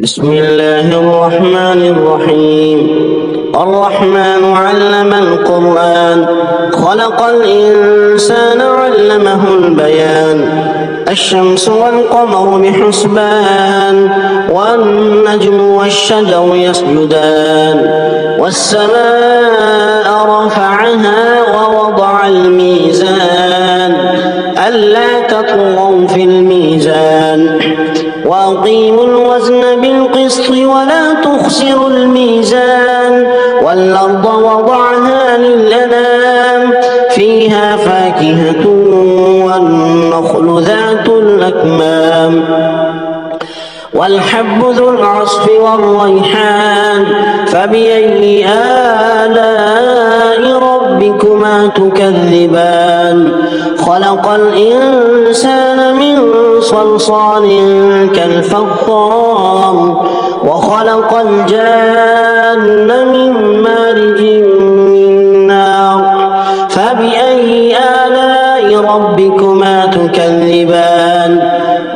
بسم الله الرحمن الرحيم. الرحمن علم القرآن، خلق الإنسان علمه البيان. الشمس والقمر بحسبان، والنجم والشجر يسجدان. والسماء رفعها ووضع الميزان، ألا تطغوا في الميزان. وأقيموا الوزن بالقسط ولا تخسروا الميزان. والأرض وضعها للأنام، فيها فاكهة والنخل ذات الأكمام. والحب ذو العصف والريحان، فبأي آلاء ربكما تكذبان. خلق الإنسان من صلصال كالفخار، وخلق الجان من مارج من نار. فبأي آلاء ربكما تكذبان.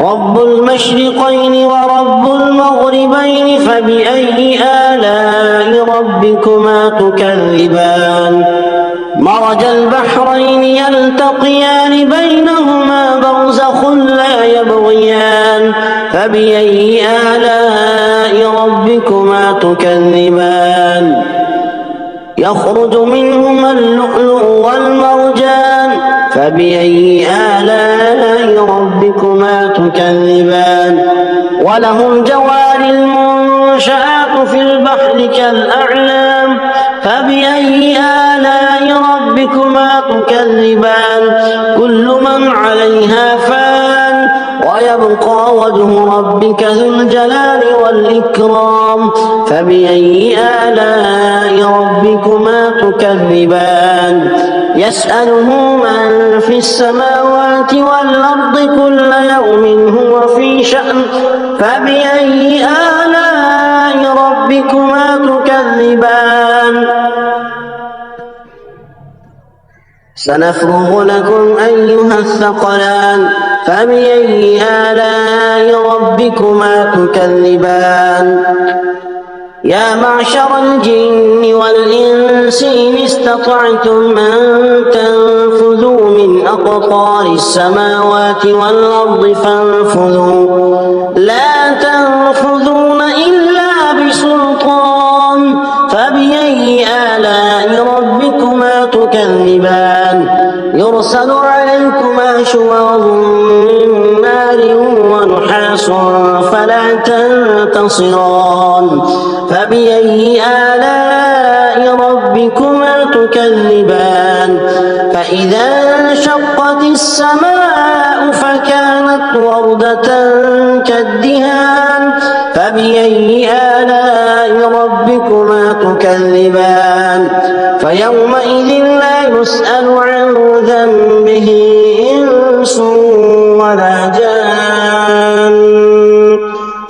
رب المشرقين ورب المغربين، فبأي آلاء ربكما تكذبان. مرج البحرين يلتقيان، بينهما برزخ لا يبغيان. فبأي آلاء ربكما تكذبان. يخرج منهما اللؤلؤ والمرجان، فبأي آلاء ربكما تكذبان. وله الجوار المنشآت في البحر كالأعلام، فبأي آلاء ربكما تكذبان. كل من عليها فان، ويبقى وجه ربك ذو الجلال والإكرام. فبأي آلاء ربكما تكذبان. يسأله من في السماوات والأرض كل يوم هو في شأن. فبأي آلاء ربكما تكذبان. سنفرغ لكم أيها الثقلان. فبأي آلاء ربكما تكذبان. يا معشر الجن والإنس إن استطعتم أن تنفذوا من أقطار السماوات والأرض فانفذوا، لا تنفذون إلا بسلطان. فبأي آلاء ربكما تكذبان. يرسل عليكما شواظ من نار ونحاس فلا تنتصران. فبأي آلاء ربكما تكذبان. فإذا انشقت السماء فكانت وردة كالدهان. فبأي آلاء ربكما تكذبان. فيومئذ لا يسأل عن ذنبه إنس ولا جان.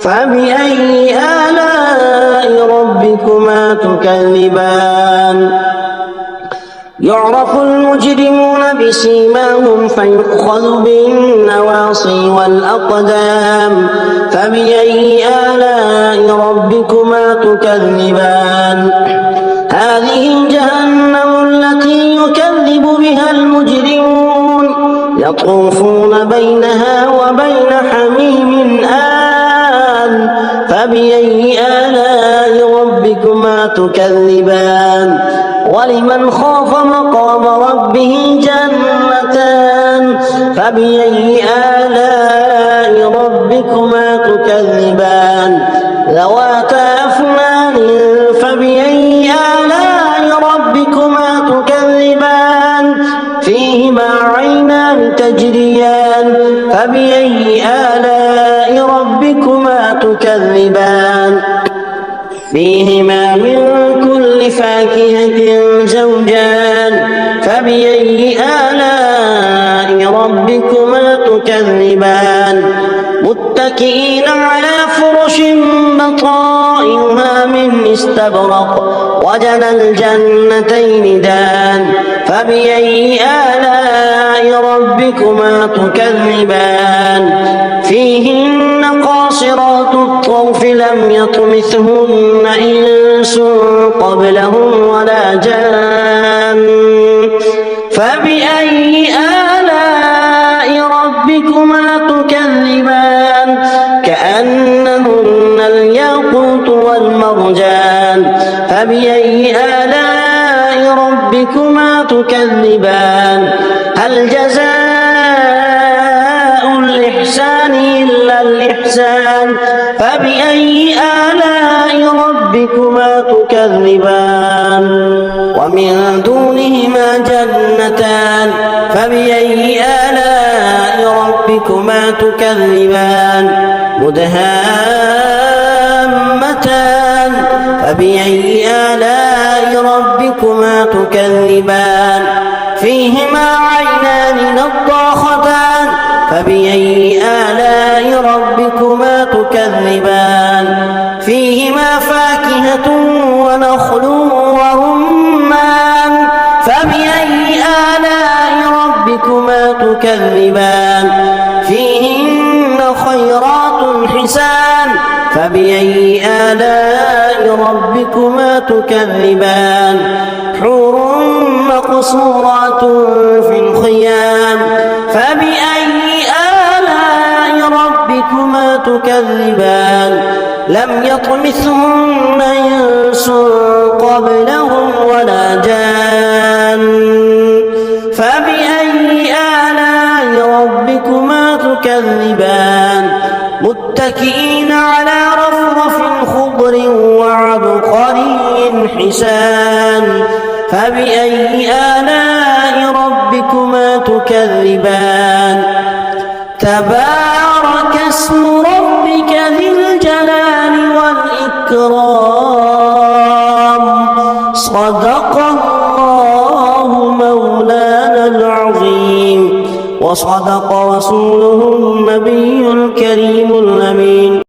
فبأي آلاء ربكما تكذبان. يعرف المجرمون بسيماهم فيؤخذ بالنواصي والأقدام. فبأي آلاء ربكما تكذبان. هذه جهنم التي يكذب بها المجرمون، يطوفون بينها وبين حميم آن. فبأي آلاء ربكما تكذبان. ولمن خاف مقام ربه جنتان. فبأي آلاء ربكما تكذبان. ذواتا أفنان. فبأي آلاء ربكما تكذبان. فيهما عينان تجريان. فبأي آلاء ربكما تكذبان. فيهما من كل فاكهة زوجان. فبأي آلاء ربكما تكذبان. متكئين على فرش بطائنها من استبرق، وجنى الجنتين دان. فبأي آلاء ربكما تكذبان. فيهن قاصرات الطرف لم لم يطمثهن إنس قبلهم ولا جان فبأي آلاء ربكما تكذبان كأنهن الياقوت والمرجان فبأي آلاء ربكما تكذبان هل جزاء الإحسان إلا الإحسان فبأي آلاء ربكما تكذبان ومن دونهما جنتان فبأي آلاء ربكما تكذبان مدهامتان فبأي آلاء ربكما تكذبان فيهما عينان نضاختان فبأي آلاء ربكما تكذبان فيهما فاكهة ونخل ورمان فبأي آلاء ربكما تكذبان فيهن خيرات حسان فبأي آلاء ربكما تكذبان حور مقصورات في الخيام فبأي آلاء ربكما تكذبان لم يطمثهن إنس قبلهم ولا جان فبأي آلاء ربكما تكذبان متكئين على رفرف خضر وعبقري حسان فبأي آلاء ربكما تكذبان تبارك اسم ربك ذي الجلال والإكرام صدق الله مولانا العظيم وصدق رسوله النبي الكريم الأمين